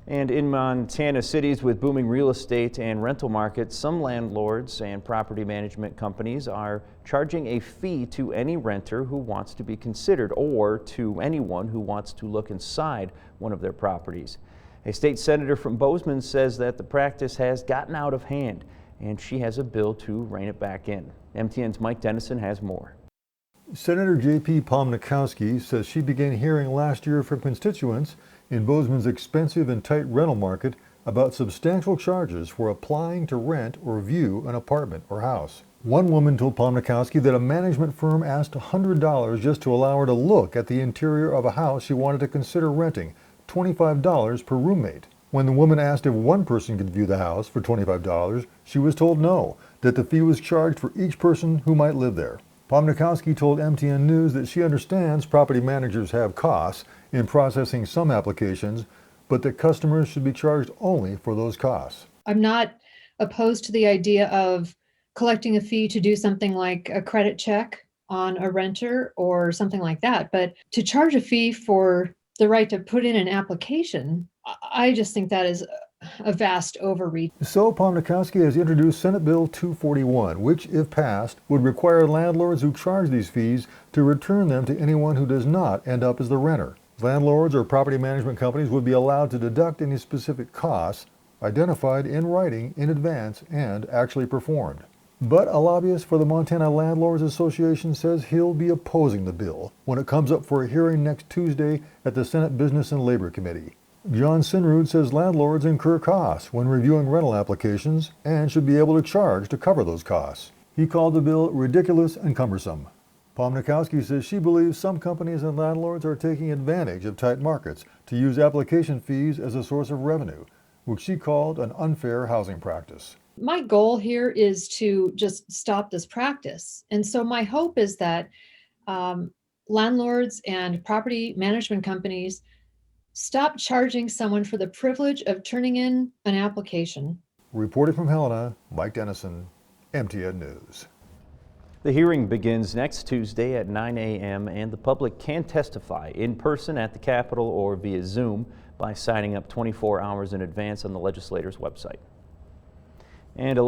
And in Montana cities with booming real estate and rental markets, some landlords and property management companies are charging a fee to any renter who wants to be considered or to anyone who wants to look inside one of their properties. A state senator from Bozeman says that the practice has gotten out of hand, and she has a bill to rein it back in. MTN's Mike Dennison has more. Senator J.P. Pomnikowski says she began hearing last year from constituents in Bozeman's expensive and tight rental market about substantial charges for applying to rent or view an apartment or house. One woman told Pomnikowski that a management firm asked $100 just to allow her to look at the interior of a house she wanted to consider renting, $25 per roommate. When the woman asked if one person could view the house for $25, she was told no, that the fee was charged for each person who might live there. Pomnikowski told MTN News that she understands property managers have costs in processing some applications, but that customers should be charged only for those costs. I'm not opposed to the idea of collecting a fee to do something like a credit check on a renter or something like that, but to charge a fee for the right to put in an application, I just think that is a vast overreach. So Pomnikowski has introduced Senate Bill 241, which, if passed, would require landlords who charge these fees to return them to anyone who does not end up as the renter. Landlords or property management companies would be allowed to deduct any specific costs identified in writing in advance and actually performed. But a lobbyist for the Montana Landlords Association says he'll be opposing the bill when it comes up for a hearing next Tuesday at the Senate Business and Labor Committee. John Sinrud says landlords incur costs when reviewing rental applications and should be able to charge to cover those costs. He called the bill ridiculous and cumbersome. Pomnikowski says she believes some companies and landlords are taking advantage of tight markets to use application fees as a source of revenue, which she called an unfair housing practice. My goal here is to just stop this practice. And so my hope is that landlords and property management companies stop charging someone for the privilege of turning in an application. Reporting from Helena, Mike Dennison, MTN News. The hearing begins next Tuesday at 9 a.m. and the public can testify in person at the Capitol or via Zoom by signing up 24 hours in advance on the legislator's website. And